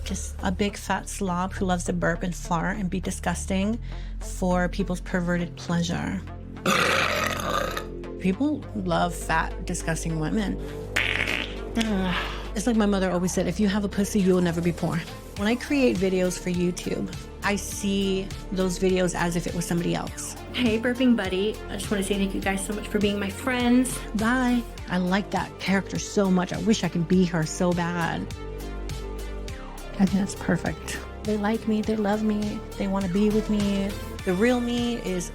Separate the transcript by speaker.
Speaker 1: just a big fat slob who loves to burp and fart and be disgusting for people's perverted pleasure. People love fat, disgusting women. It's like my mother always said, if you have a pussy, you will never be poor. When I create videos for YouTube, I see those videos as if it was somebody else.
Speaker 2: Hey, burping buddy. I just want to say thank you guys so much for being my friends.
Speaker 1: Bye. I like that character so much. I wish I could be her so bad. I think that's perfect. They like me, they love me, they want to be with me. The real me is